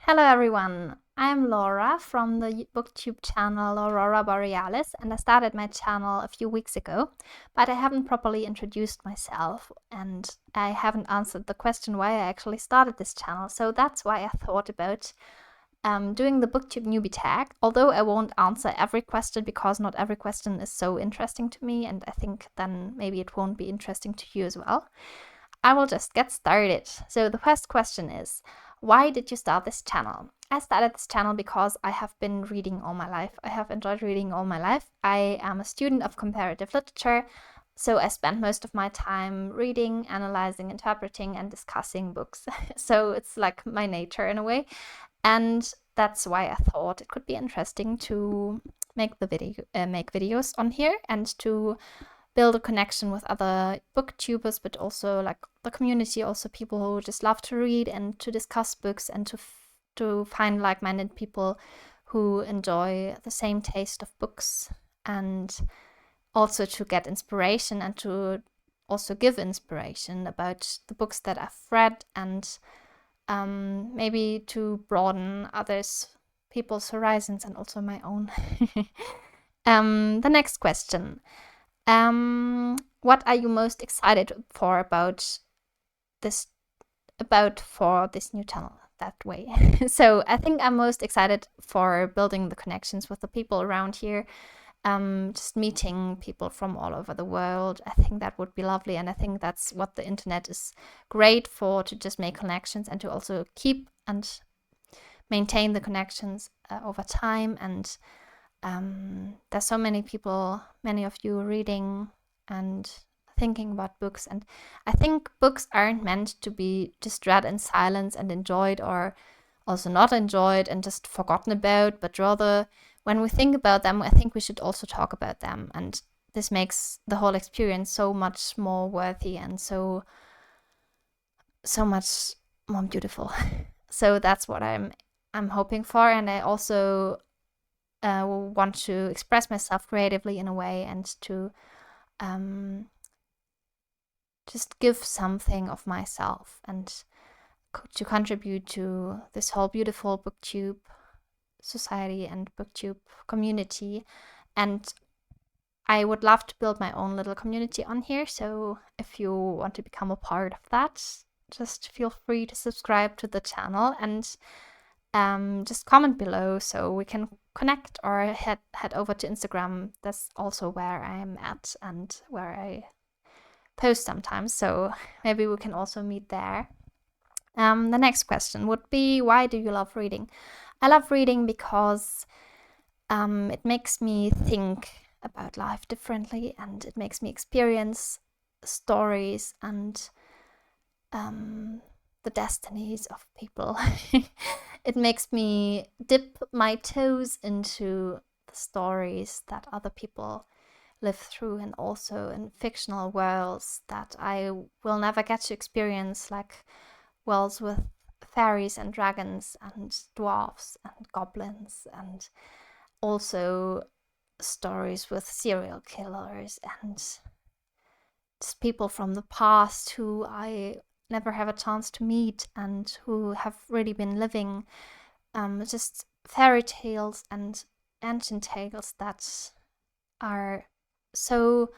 Hello everyone, I'm Laura from the Booktube channel Aurora Borealis, and I started my channel a few weeks ago, but I haven't properly introduced myself and I haven't answered the question why I actually started this channel, so that's why I thought about doing the Booktube Newbie Tag, although I won't answer every question because not every question is so interesting to me, and I think then maybe it won't be interesting to you as well. I will just get started. So the first question is, why did you start this channel? I started this channel because I have been reading all my life. I have enjoyed reading all my life. I am a student of comparative literature, so I spend most of my time reading, analyzing, interpreting, and discussing books. So it's like my nature in a way. And that's why I thought it could be interesting to make videos on here and to build a connection with other booktubers, but also like the community, also people who just love to read and to discuss books and to find like-minded people who enjoy the same taste of books, and also to get inspiration and to also give inspiration about the books that I've read, and maybe to broaden people's horizons and also my own. The next question. What are you most excited for this new channel that way? So I think I'm most excited for building the connections with the people around here, just meeting people from all over the world. I think that would be lovely, and I think that's what the internet is great for, to just make connections and to also keep and maintain the connections over time. And there's so many people, many of you reading and thinking about books, and I think books aren't meant to be just read in silence and enjoyed, or also not enjoyed and just forgotten about, but rather when we think about them, I think we should also talk about them, and this makes the whole experience so much more worthy and so much more beautiful. So that's what I'm hoping for, and I also want to express myself creatively in a way, and to just give something of myself and to contribute to this whole beautiful booktube society and booktube community. And I would love to build my own little community on here, so if you want to become a part of that, just feel free to subscribe to the channel and just comment below so we can connect, or head over to Instagram. That's also where I'm at and where I post sometimes, so maybe we can also meet there. The next question would be, why do you love reading? I love reading because it makes me think about life differently, and it makes me experience stories and the destinies of people. It makes me dip my toes into the stories that other people live through, and also in fictional worlds that I will never get to experience, like worlds with fairies and dragons and dwarfs and goblins, and also stories with serial killers and just people from the past who I never have a chance to meet, and who have really been living just fairy tales and ancient tales that are so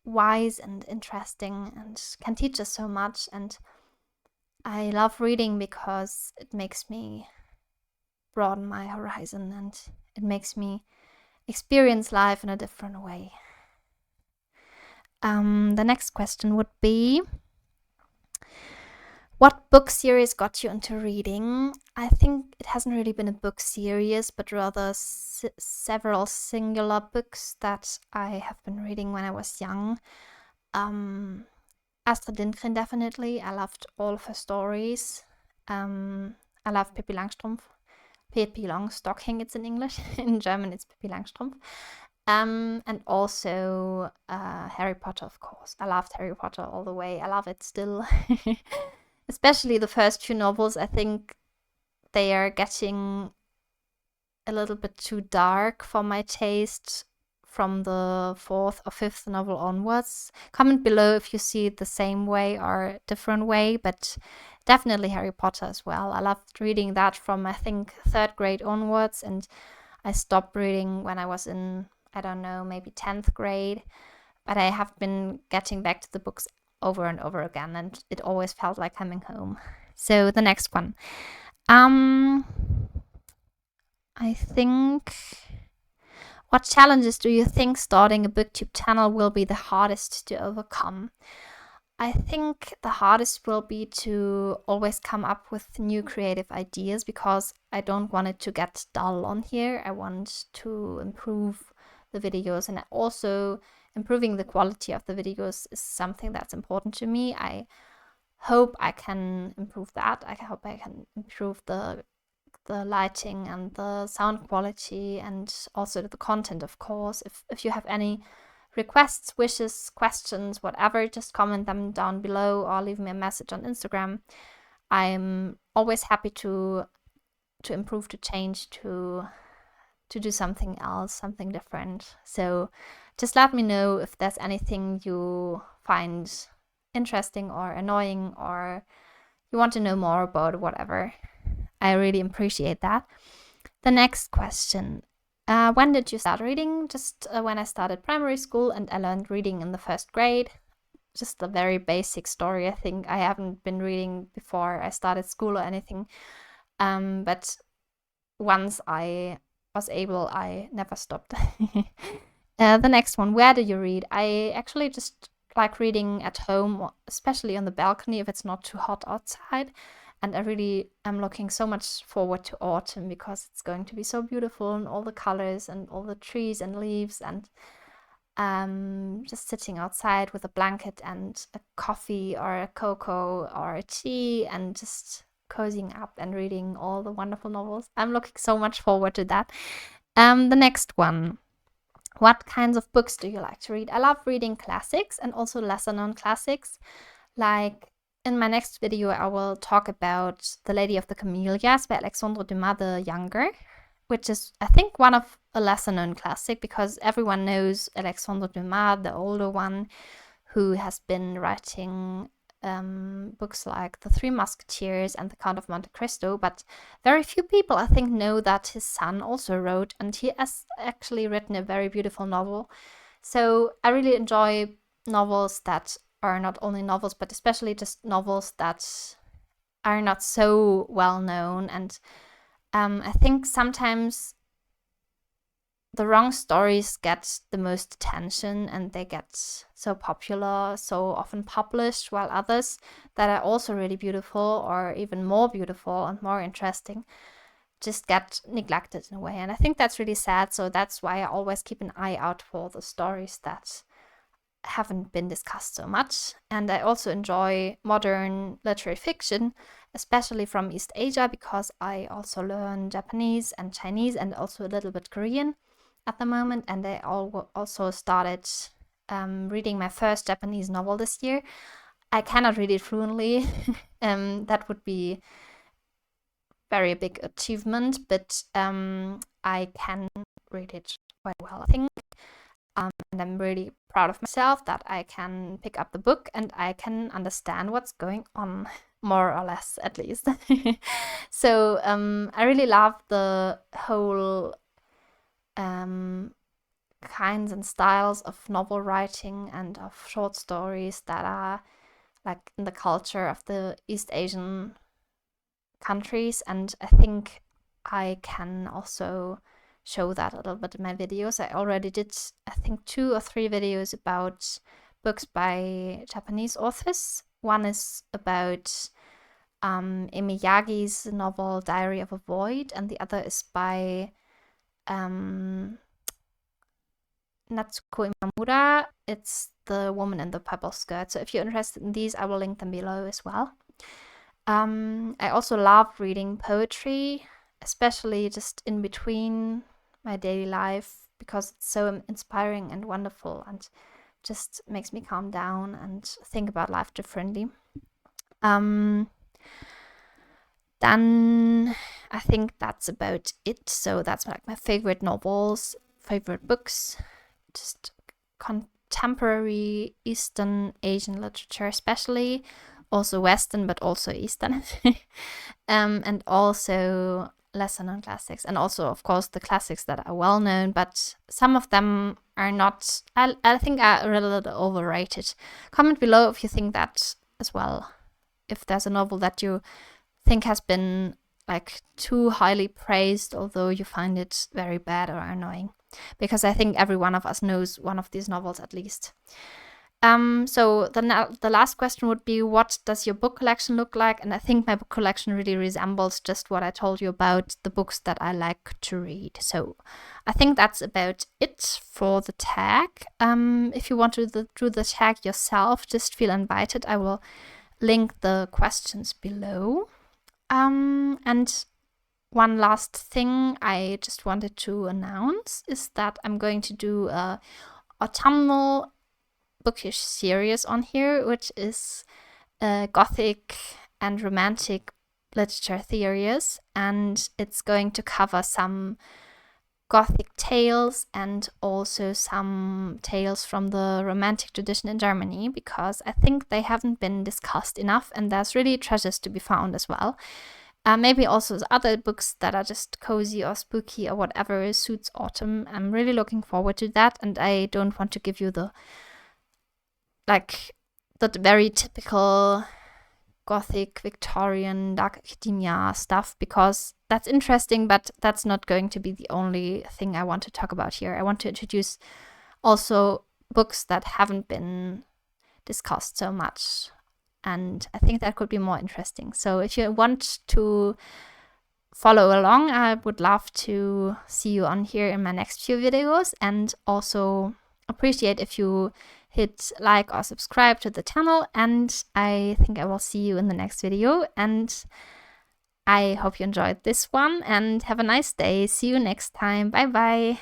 wise and interesting and can teach us so much. And I love reading because it makes me broaden my horizon, and it makes me experience life in a different way. The next question would be, what book series got you into reading? I think it hasn't really been a book series, but rather several singular books that I have been reading when I was young. Astrid Lindgren, definitely. I loved all of her stories. I love Pippi Langstrumpf. Pippi Longstocking, it's in English. In German, it's Pippi Langstrumpf. And also Harry Potter, of course. I loved Harry Potter all the way. I love it still. Especially the first few novels. I think they are getting a little bit too dark for my taste from the 4th or 5th novel onwards. Comment below if you see it the same way or a different way, but definitely Harry Potter as well. I loved reading that from, I think, 3rd grade onwards, and I stopped reading when I was in, I don't know, maybe 10th grade. But I have been getting back to the books over and over again, and it always felt like coming home. So the next one. I think, what challenges do you think starting a booktube channel will be the hardest to overcome? I think the hardest will be to always come up with new creative ideas, because I don't want it to get dull on here. I want to improve the videos, and also improving the quality of the videos is something that's important to me. I hope I can improve that. I hope I can improve the lighting and the sound quality, and also the content, of course. If you have any requests, wishes, questions, whatever, just comment them down below or leave me a message on Instagram. I'm always happy to improve, to change, to do something else, something different. So just let me know if there's anything you find interesting or annoying, or you want to know more about, whatever. I really appreciate that. The next question. When did you start reading? Just when I started primary school, and I learned reading in the 1st grade. Just a very basic story. I think I haven't been reading before I started school or anything. But once I was able, I never stopped. The next one. Where do you read? I actually just like reading at home, especially on the balcony if it's not too hot outside. And I really am looking so much forward to autumn, because it's going to be so beautiful, and all the colors and all the trees and leaves, and just sitting outside with a blanket and a coffee or a cocoa or a tea, and just cozying up and reading all the wonderful novels. I'm looking so much forward to that. The next one. What kinds of books do you like to read? I love reading classics and also lesser known classics. Like, in my next video, I will talk about The Lady of the Camellias by Alexandre Dumas the Younger, which is, I think, one of a lesser known classic, because everyone knows Alexandre Dumas, the older one, who has been writing books like The Three Musketeers and The Count of Monte Cristo, but very few people, I think, know that his son also wrote, and he has actually written a very beautiful novel. So I really enjoy novels that are not only novels, but especially just novels that are not so well known. And I think sometimes the wrong stories get the most attention, and they get so popular, so often published, while others that are also really beautiful, or even more beautiful and more interesting, just get neglected in a way. And I think that's really sad. So that's why I always keep an eye out for the stories that haven't been discussed so much. And I also enjoy modern literary fiction, especially from East Asia, because I also learn Japanese and Chinese, and also a little bit Korean at the moment. And I also started reading my first Japanese novel this year. I cannot read it fluently. That would be very big achievement, but I can read it quite well, I think. And I'm really proud of myself that I can pick up the book and I can understand what's going on, more or less, at least. So I really love the whole kinds and styles of novel writing and of short stories that are like in the culture of the East Asian countries. And I think I can also show that a little bit in my videos. I already did, I think, 2 or 3 videos about books by Japanese authors. One is about Emi Yagi's novel Diary of a Void, and the other is by Natsuko Imamura. It's The Woman in the Purple Skirt. So if you're interested in these, I will link them below as well. I also love reading poetry, especially just in between my daily life, because it's so inspiring and wonderful, and just makes me calm down and think about life differently. Then I think that's about it. So that's like my favorite novels, favorite books. just contemporary Eastern Asian literature, especially, also Western, but also Eastern, and also lesser known classics, and also, of course, the classics that are well known, but some of them are not, I think, are a little overrated. Comment below if you think that as well. If there's a novel that you think has been like too highly praised, although you find it very bad or annoying, because I think every one of us knows one of these novels at least. So the last question would be, what does your book collection look like? And I think my book collection really resembles just what I told you about the books that I like to read. So I think that's about it for the tag. If you want to do the tag yourself, just feel invited. I will link the questions below. And one last thing I just wanted to announce is that I'm going to do a autumnal bookish series on here, which is Gothic and romantic literature theories, and it's going to cover some Gothic tales and also some tales from the romantic tradition in Germany, because I think they haven't been discussed enough, and there's really treasures to be found as well. Maybe also other books that are just cozy or spooky or whatever suits autumn. I'm really looking forward to that, and I don't want to give you the very typical Gothic, Victorian, dark academia stuff, because that's interesting, but that's not going to be the only thing I want to talk about here. I want to introduce also books that haven't been discussed so much, and I think that could be more interesting. So if you want to follow along, I would love to see you on here in my next few videos, and also appreciate if you hit like or subscribe to the channel, and I think I will see you in the next video, and I hope you enjoyed this one, and have a nice day. See you next time. Bye bye.